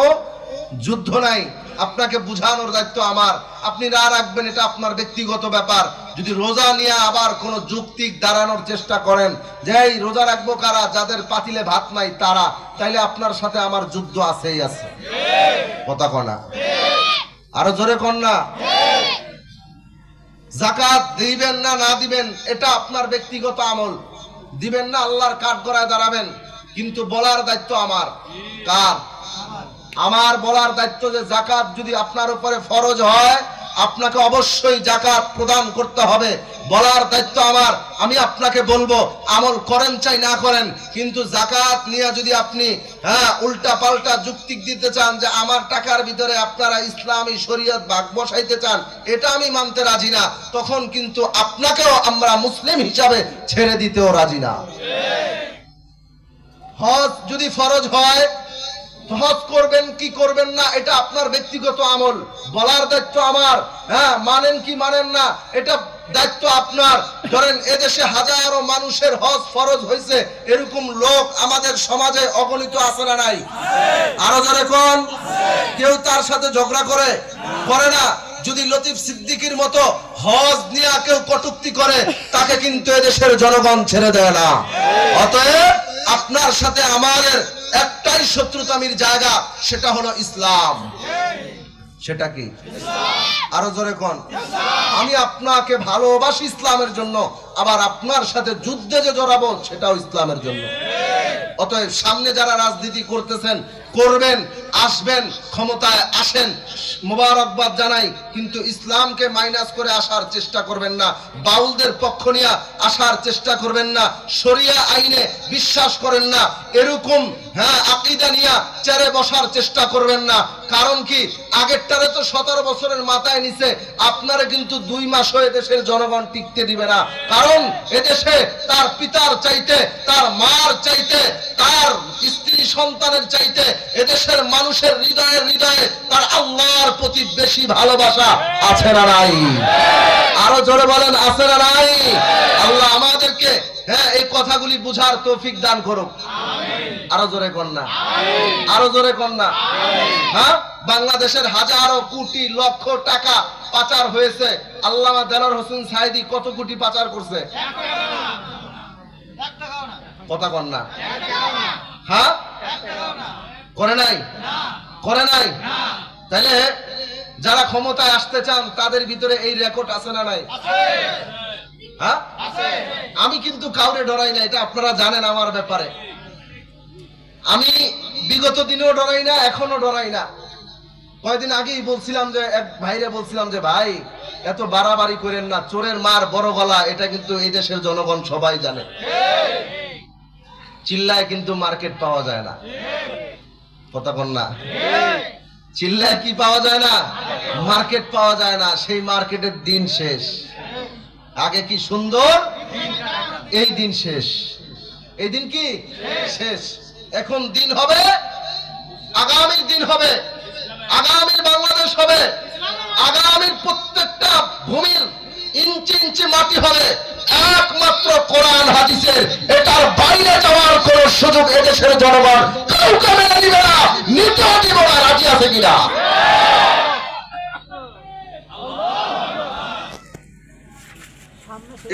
যুদ্ধ নাই, আপনাকে বুঝানোর দায়িত্ব আমার। আপনি না রাখবেন, এটা আপনার ব্যক্তিগত ব্যাপার। যদি রোজা নিয়ে আবার কোনো যুক্তি দাঁড়ানোর চেষ্টা করেন যে এই রোজা রাখবো কারা, যাদের পাতিলে ভাত নাই তারা, তাইলে আপনার সাথে আমার যুদ্ধ আছেই আছে। কথা কনা, আরো জোরে কন না। যাকাত দিবেন না না দিবেন এটা আপনার ব্যক্তিগত আমল। দিবেন না, আল্লাহর কাঠগড়ায় দাঁড়াবেন, কিন্তু বলার দায়িত্ব আমার। কার? আমার বলার দায়িত্ব যে যাকাত যদি আপনার উপরে ফরজ হয়, আপনাকে অবশ্যই যাকাত প্রদান করতে হবে। বলার দায়িত্ব আমার। আমি আপনাকে বলবো, আমল করেন চাই না করেন, কিন্তু যাকাত নিয়ে যদি আপনি উল্টা পাল্টা যুক্তি দিতে চান যে আমার টাকার ভিতরে আপনারা ইসলামী শরীয়ত ভাগ বসাইতে চান, এটা আমি মানতে রাজি না, তখন কিন্তু আপনাকেও আমরা মুসলিম হিসাবে ছেড়ে দিতেও রাজি না। হজ যদি ফরজ হয়, হজ করবেন কি করবেন না এটা আপনার ব্যক্তিগত আমল। বলার দায়িত্ব আমার। মানেন কি মানেন না এটা দায়িত্ব আপনার। ধরেন এদেশে হাজারো মানুষের হজ ফরজ হয়েছে, এরকম লোক আমাদের সমাজে অগণিত আছে না নাই? আরো যারা কোন কেউ তার সাথে ঝগড়া করে না। যদি লতিফ সিদ্দিকীর মতো হজ নিয়ে কেউ কটূক্তি করে, তাকে কিন্তু এদেশের জনগণ ছেড়ে দেয় না। অতএব আপনার সাথে আমাদের একটাই শত্রুতামির জায়গা, সেটা হলো ইসলাম। সেটা কি? আরো জোরে কোন। আমি আপনাকে ভালোবাসি ইসলামের জন্য, আবার আপনার সাথে যুদ্ধে যে জড়াবো সেটাও ইসলামের জন্য। অতএব সামনে যারা রাজনীতি করতেছেন, করবেন, আসবেন, ক্ষমতায় আসেন, মোবারকবাদ জানাই, কিন্তু ইসলামকে মাইনাস করে আসার চেষ্টা করবেন না, বাউলদের পক্ষ নিয়ে আসার চেষ্টা করবেন না, শরিয়া আইনে বিশ্বাস করেন না, এরকম আকীদা নিয়ে চেড়ে বসার চেষ্টা করবেন না। কারণ কি, আগেরটারে তো 17 বছরের মাথায় নিছে, আপনারা কিন্তু 2 মাসও এদেশের জনগণ টিকতে দিবে না। কারণ এদেশে তার পিতার চাইতে, তার মার চাইতে, তার স্ত্রী সন্তানের চাইতে এদেশের মানুষের হৃদয়ে হৃদয়ে তার আল্লাহর প্রতি বেশি ভালোবাসা আছে না নাই? আরো জোরে বলেন, আছে না নাই? আল্লাহ আমাদেরকে এই কথাগুলি বুঝার তৌফিক দান করুক। আরো জোরে কর না, আরো জোরে কর না। বাংলাদেশের হাজারো কোটি লক্ষ টাকা পাচার হয়েছে। আল্লামা দেলোয়ার হোসেন সাঈদী কত কোটি পাচার করছে? কথা কর না। করে নাই? করে নাই? তাহলে যারা ক্ষমতায় আসতে চান তাদের ভিতরে এই রেকর্ড আছে না নাই? আমি কিন্তু কাউরে ডরাই না, এটা আপনারা জানেন আমার ব্যাপারে। আমি বিগত দিনেও ডরাই না, এখনো ডরাই না। কয়েকদিন আগেই বলছিলাম যে, এক ভাইরে বলছিলাম যে, ভাই এত বাড়াবাড়ি করেন না, চোরের মার বড় গলা, এটা কিন্তু এই দেশের জনগণ সবাই জানে। চিল্লায় কিন্তু মার্কেট পাওয়া যায় না। কথা বল না। চিল্লায় কি পাওয়া যায় না? মার্কেট পাওয়া যায় না। সেই মার্কেটের দিন শেষ। আগে কি সুন্দর, এই দিন শেষ। এই দিন কি শেষ। এখন দিন হবে, আগামীর দিন হবে, আগামীর বাংলাদেশ হবে, আগামীর প্রত্যেকটা ভূমির ইঞ্চি ইঞ্চি মাটি হবে একমাত্র কোরআন হাদিসের। এটার বাইরে যাওয়ার কোন সুযোগ এদেশের জনগণ কাউকে মেনে নিবে না, নিতেও দিব না। রাজি আছে কিনা?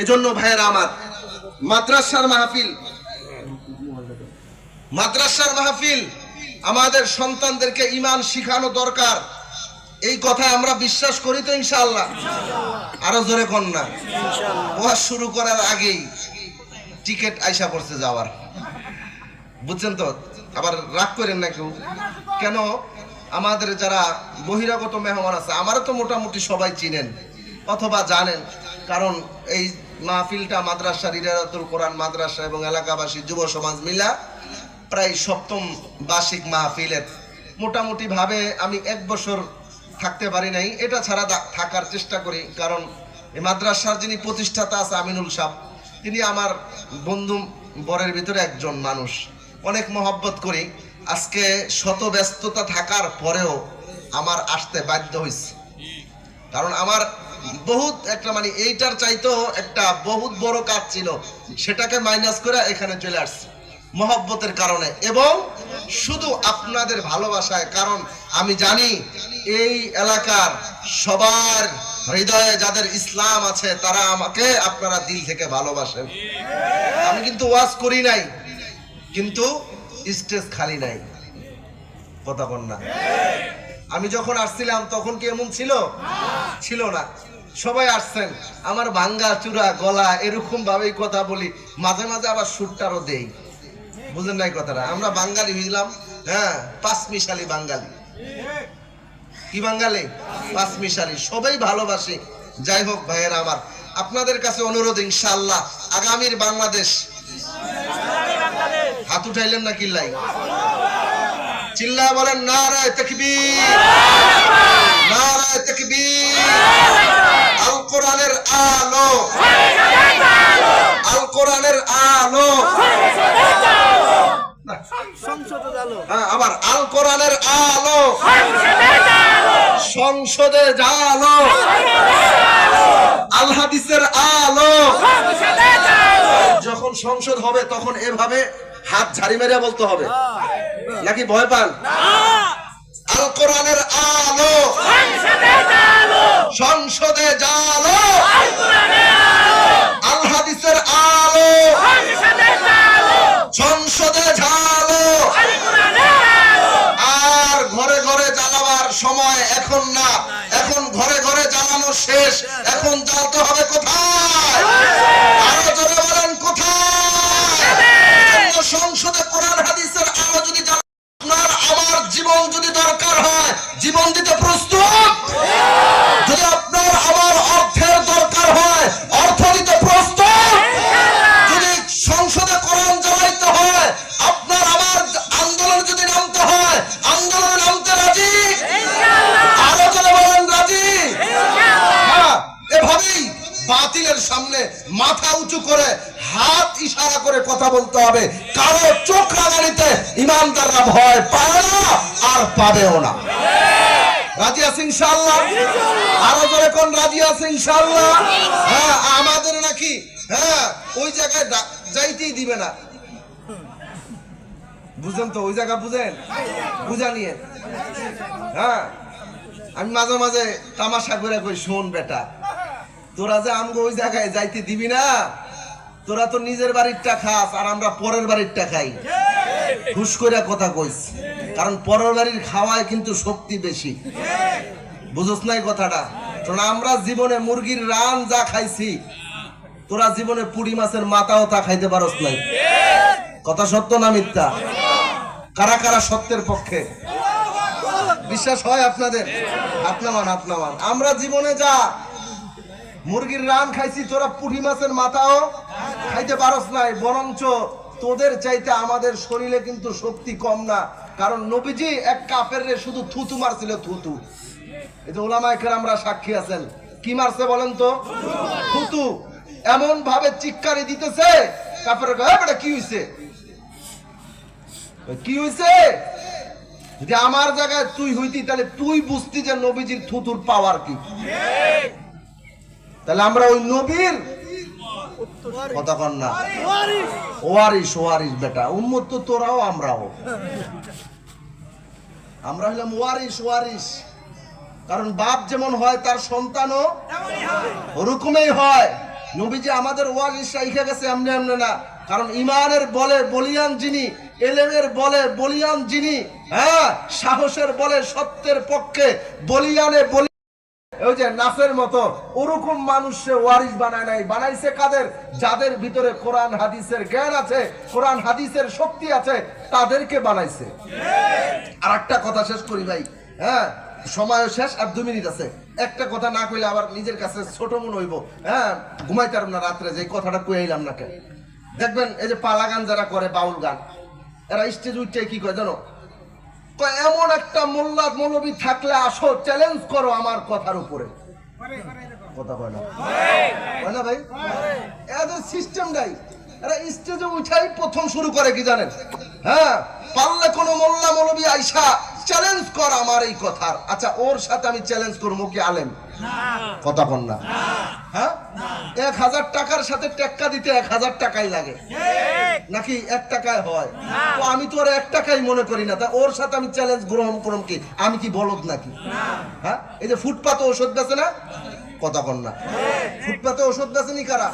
এজন্য ভাইয়েরা আমার, মাদ্রাসার মাহফিল আমাদের সন্তানদেরকে ঈমান শিখানো দরকার। এই কথা আমরা বিশ্বাস করি তো ইনশাআল্লাহ? আরো জোরে কোন না। ওয়াজ শুরু করার আগেই টিকিট আইসা পড়ছে যাওয়ার, বুঝছেন তো? আবার রাগ করেন না কেউ। কেন? আমাদের যারা বহিরাগত মেহমান আছে, আমারও তো মোটামুটি সবাই চিনেন অথবা জানেন। কারণ এই মাহফিলটা মাদ্রাসার ইরাদাতুল কোরআন মাদ্রাসা এবং এলাকাবাসী যুব সমাজ মিলা প্রায় 7ম বার্ষিক মাহফিলের। মোটামুটি ভাবে আমি 1 বছর থাকতে পারি নাই, এটা ছাড়া থাকার চেষ্টা করি। কারণ এই মাদ্রাসার যিনি প্রতিষ্ঠাতা আছে আমিনুল সাহেব, তিনি আমার বন্ধু বরের ভিতরে একজন মানুষ, অনেক মহব্বত করি। আজকে শত ব্যস্ততা থাকার পরেও আমার আসতে বাধ্য হয়েছে। কারণ আমার বহুত একটা এইটার চাইতেও একটা বহুত বড় কাজ ছিল, সেটাকে মাইনাস করে এখানে চলে আসছে মহব্বতের কারণে এবং শুধু আপনাদের ভালোবাসায়। কারণ আমি জানি এই এলাকার সবার হৃদয়ে যাদের ইসলাম আছে তারা আমাকে আপনারা দিল থেকে ভালোবাসেন। আমি কিন্তু ওয়াজ করি নাই, কিন্তু স্টেজ খালি নাই। কথা বল না। আমি যখন আসছিলাম তখন কি এমন ছিল? ছিল না। সবাই আসছেন, আমার ভাঙ্গা চূড়া গলা এরকম ভাবেই কথা বলি, মাঝে মাঝে আবার সুরটারও দেই। বুঝেন নাই কথাটা? আমরা বাঙালি হইলাম, 5 মিশালি বাঙালি। কি বাঙালি? 5 মিশালি, সবাই ভালোবাসি। যাই হোক ভাইয়েরা আমার, আপনাদের কাছে অনুরোধ, ইনশাআল্লাহ আগামীর বাংলাদেশ। হাত উঠাইলেন না কিল্লাই? চিল্লায় বলেন নারায়ে তাকবীর, নারায়ে তাকবীর। আল কোরআনের আলো, আল কোরআনের আলো, আবার আল কোরআনের আলো, সংসদে জালো, আল হাদিসের আলো। যখন সংসদ হবে তখন এভাবে হাত ঝাড়ি মেরে বলতে হবে, নাকি ভয় পান? আল কোরআনের আলো, সংসদে জালো, আল হাদিসের আলো, সংসদে ঝালো। আর ঘরে ঘরে জ্বালাবার সময় এখন না, এখন জ্বালতে হবে কোথায়? আরো জোরে বলেন কোথায়? সংসদে কোরআন হাদিসের আলো যদি আপনার আমার জীবন যদি দরকার হয়, জীবন দিতে প্রস্তুত? যদি আপনার আমার অর্থের দরকার হয়, অর্থ দিতে প্রস্তুত? যদি সংসদে কোরআন জ্বালাইতে হয়, আপনার আমার আন্দোলন যদি নামতে হয়, আন্দোলনে নামতে রাজি? আরো জোরে বলেন রাজি? হ্যাঁ, এভাবেই বাতিলের সামনে মাথা উঁচু করে হাত ইশারা করে কথা বলতে হবে। কারো চোখ রাগানিতে ইমানদাররা ভয় পায় না আর পাবেও না। রাজি আছেন ইনশাআল্লাহ? আরো জোরে কোন রাজি আছেন ইনশাআল্লাহ? হ্যাঁ, আমাদের নাকি ওই জায়গায় যাইতেই দিবে না। বুঝেন তো? ওই জায়গা বুঝেন, বুঝা নিয়ে। হ্যাঁ, আমি মাঝে মাঝে তামাশা করে কই, শোন বেটা, তোরা যে আমগো ওই জায়গায় যাইতে দিবি না, তোরা তো নিজের বাড়িরটা খাস আর আমরা পরের বাড়িরটা খাই। খুশ করে কথা কইস, কারণ পরের বাড়ির খাওয়ায় কিন্তু শক্তি বেশি। বুঝছ নাই কথাটা? কারণ আমরা জীবনে মুরগির রান যা খাইছি, তোরা জীবনে পুঁটি মাছের মাথাও তা খাইতে পারস নাই। কথা সত্য না মিথ্যা? কারা কারা সত্যের পক্ষে? বিশ্বাস হয় আপনাদের? আপনামান আপনামান। আমরা জীবনে যা মুরগির রান খাইছি, তোরা পুঁটি মাছের মাথাও খাইতে পারস নাই। বরঞ্চ তোদের চাইতে আমাদের শরীরে কিন্তু শক্তি কম না। কারণ নবীজি এক কাফেররে শুধু থুতু মারছিল, থুতু। এই যে ওলামায়ে কেরামরা সাক্ষী আছেন, কি মারছে বলেন তো? থুতু। এমন ভাবে চিৎকারি দিতেছে, কাফেররা কয়, বেটা কি হইছে? কি হইছে? যদি আমার জায়গায় তুই হইতি, তাহলে তুই বুঝতি যে নবীজির থুতুর পাওয়ার কি। তাহলে আমরা ওই নবীর কথা কন না, ওয়ারিস ওয়ারিস বেটা, উম্মত তো তোরাও আমরাও। আমরা হইলাম ওয়ারিস ওয়ারিস। কারণ বাপ যেমন হয় তার সন্তানও ওরকমই হয়। নবীজি আমাদের ওয়ারিস রাইখা গেছে এমনি এমনি না। কারণ ইমানের বলে বলিয়ান যিনি, এলেমের বলে বলিয়ান যিনি, হ্যাঁ, সাহসের বলে সত্যের পক্ষে বলিয়ানে বলি, ওই যে নাফের মতো ওরকম মানুষে ওয়ারিস বানায় নাই। বানাইছে কাদের? যাদের ভিতরে কোরআন হাদিসের জ্ঞান আছে, কোরআন হাদিসের শক্তি আছে, তাদেরকে বানাইছে। আর একটা কথা শেষ করি ভাই, হ্যাঁ, সময় শেষ, আর 2 মিনিট আছে। একটা কথা না কইলে আবার নিজের কাছে ছোট মনে হইব। হ্যাঁ, ঘুমাইতাম না রাত্রে, যে কথাটা কইলাম না। কেন দেখবেন এই যে পালা গান যারা করে, বাউল গান, এরা স্টেজ উঠে কি কয় জানো? এমন একটা মোল্লা মৌলবী থাকলে আসো, চ্যালেঞ্জ করো আমার কথার উপরে। কথা কয় না, কয় না ভাই? এদের সিস্টেমটাই, এরা স্টেজে উঠাই প্রথম শুরু করে কি জানেন? হ্যাঁ, পারলে কোনো মোল্লা মৌলবী আইসা চ্যালেঞ্জ কর আমার এই কথার। আচ্ছা, ওর সাথে আমি চ্যালেঞ্জ করবো কি আলেম? কথা কন না? হ্যাঁ, 1000 টাকার সাথে টেক্কা দিতে 1000 টাকাই লাগে নাকি 1 টাকায় হয়? তো আমি তো আর 1 টাকাই মনে করি না। তা ওর সাথে আমি চ্যালেঞ্জ গ্রহণ করব কি? আমি কি বলদ নাকি? হ্যাঁ, এই যে ফুটপাতে ওষুধ বেচে না, কথা কন না, ফুটপাতে ওষুধ বেচেনি কারা?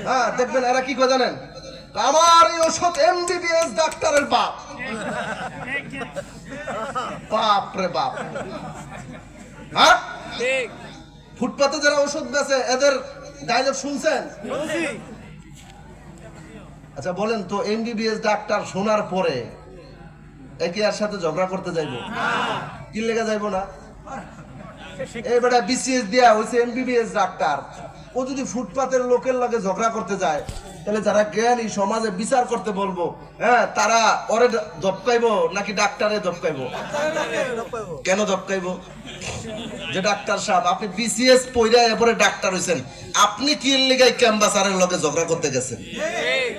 হ্যাঁ, দেখবেন এরা কি করে জানেন? আমার এই ওষুধ MBBS ডাক্তারের বাপ। বাপ রে বাপ। হ্যাঁ, ফুটপাতে যারা ওষুধ বেচে এদের ডায়লগ শুনছেন? আচ্ছা বলেন তো, MBBS ডাক্তার শোনার পরে একে আর সাথে ঝগড়া করতে যাইবো? কি লেগে যাইবো না? এই বেটা BCS দিয়া হইছে MBBS ডাক্তার, ও যদি ফুটপাতের লোকের লাগে ঝগড়া করতে যায়, তাহলে যারা জ্ঞানী সমাজে বিচার করতে বলবো, হ্যাঁ, তারা ওরে দপকাইবো নাকি ডাক্তারে দপকাইবো? কেন দপকাইবো? যে ডাক্তার সাহেব, আপনি BCS পড়া এরপরে ডাক্তার হইছেন, আপনি কি লিগাই ক্যাম্বাসারের লগে ঝগড়া করতে গেছেন?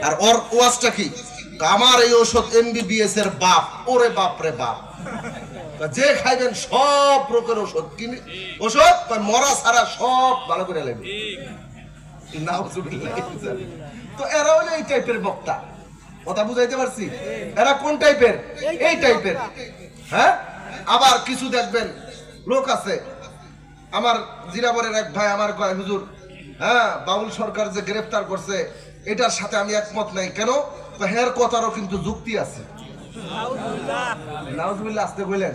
আর ওর ওয়াজটা কি? আমার এই ওষুধ MBBS এর বাপ। ওরে বাপ রে বাপ। যে খাইবেন সব রোগের ওষুধ কিনে, ওষুধ মরা সারা সব ভালো করে লাগবে। তো এরা হলো এই টাইপের বক্তা। কথা বুঝাইতে পারছি? এরা কোন টাইপের? এই টাইপের। হ্যাঁ, আবার কিছু দেখবেন লোক আছে, আমার জিরাবরের এক ভাই আমার কয়, হুজুর, হ্যাঁ, বাউল সরকার যে গ্রেফতার করছে এটার সাথে আমি একমত নাই। কেন? হের কথারও কিন্তু যুক্তি আছে। নাউজুবিল্লাহ, আসতে বললেন।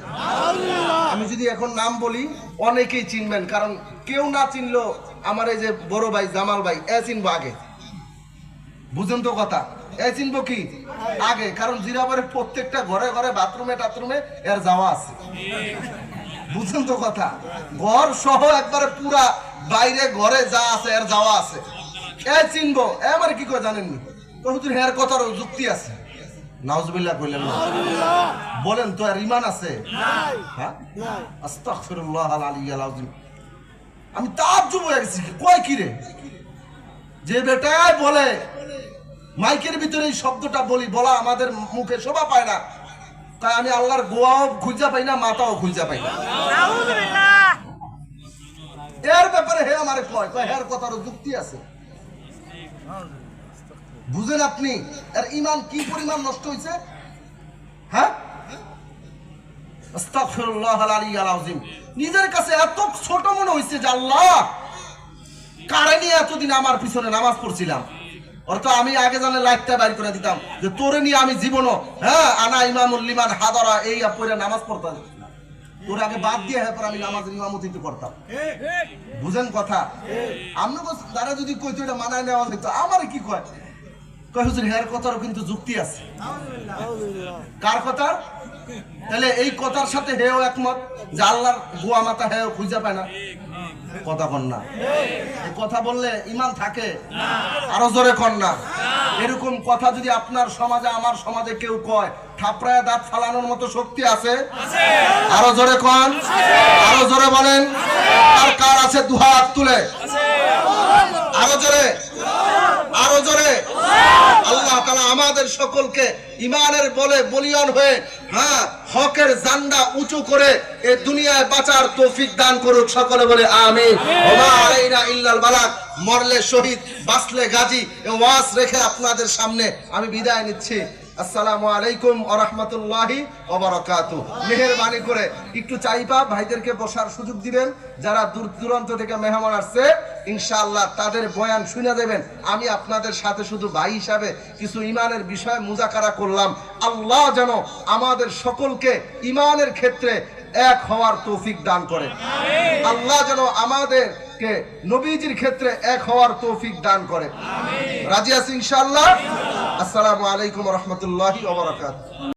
আমি যদি এখন নাম বলি অনেকেই চিনবেন, কারণ কেউ না চিনলেও আমার এই যে বড় ভাই জামাল ভাই এ চিনবো আগে, বুঝেন তো কথা, এ চিনবো কি আগে, কারণ জিরাবারের প্রত্যেকটা ঘরে ঘরে বাথরুমে টাথরুমে এর যাওয়া আছে, বুঝেন তো কথা, ঘর সহ একবারে পুরা বাইরে ঘরে যা আছে এর যাওয়া আছে, এ চিনবো। এবার কি করে জানেননি, হুজুর হের কথার যুক্তি আছে, নাউজুবিল্লাহ কইলেন না, বলেন তো আর ইমান আছে? হ্যাঁ, আস্তাগফিরুল্লাহ আল আলিয়্যিল আযীম। আমি তাজ্জুব হয়ে গেছি, কয় কি রে, যে বেটায় বলে মাইকের ভিতরে এই শব্দটা বলা আমাদের মুখে শোভা পায় না, তাই আমি আল্লাহর গোয়াও খুঁজা পাই না, মাথাও খুঁজা পাই না। এর ব্যাপারে হে আমারে কয় হের কথার যুক্তি আছে, বুঝেন আপনি এর ইমান কি পরিমাণ নষ্ট হয়েছে? হ্যাঁ, আস্তাগফিরুল্লাহ আল আলিয়্যিল আযীম। নিজের কাছে এত ছোট মনে হয়েছে যে আল্লাহ কারে নিয়ে এতদিন আমার পিছনে নামাজ পড়ছিলাম, অর্থাৎ আমি আগে জানে লাইটটা বাইর করে দিতাম যে তোরে নিয়ে আমি জীবনও হ্যাঁ আনা ইমামুল লিমান হাদারা এই পড়ে নামাজ পড়তাম, তোর আগে বাদ দিয়ে হ্যাঁ আমি নামাজের ইমামতি করতাম, বুঝেন কথা। আমরা তারা যদি কইতো এটা মানায় নেওয়া যেত, আমার কি কয় হুজুর হের কথারও কিন্তু যুক্তি আছে। কার কথা? তাহলে এই কথার সাথে হেও একমত যে আল্লাহর গোয়া মাথা হেও খুঁজে পায় না, কথা কন না, এই কথা বললে ইমান থাকে? আরো জোরে কন না। এরকম কথা যদি আপনার সমাজে আমার সমাজে কেউ কয়, থাপড়ায় দাঁত ফালানোর মতো শক্তি আছে? আরো জোরে কন, আরো জোরে বলেন, আর কার আছে দুহাত তুলে, আরো জোরে, আরো জোরে। আল্লাহ তাআলা আমাদের সকলকে ইমানের বলে বলিয়ান হয়ে হ্যাঁ হকের জান্ডা উঁচু করে এই দুনিয়ায় বাঁচার তৌফিক দান করুক, সকলে বলে আমিন। ওমা আলাইনা ইল্লাল বালাগ। মরলে শহীদ, বাঁচলে গাজী। এই ওয়াজ রেখে আপনাদের সামনে আমি বিদায় নিচ্ছি। আসসালামু আলাইকুম ওয়া রাহমাতুল্লাহি ওয়া বারাকাতুহু। মেহেরবানি করে একটু চাইবা ভাইদেরকে বসার সুযোগ দিবেন, যারা দূর দূরান্ত থেকে মেহমান আসছে ইনশাআল্লাহ তাদের বয়ান শুনে দেবেন। আমি আপনাদের সাথে শুধু ভাই হিসাবে কিছু ইমানের বিষয়ে মুযাকারা করলাম। আল্লাহ যেন আমাদের সকলকে ইমানের ক্ষেত্রে এক হওয়ার তৌফিক দান করে, আল্লাহ যেন আমাদেরকে নবীজির ক্ষেত্রে এক হওয়ার তৌফিক দান করে। রাজি আছি ইনশাআল্লাহ। আসসালামু আলাইকুম ওয়া রাহমাতুল্লাহি ওয়া বারাকাতুহু।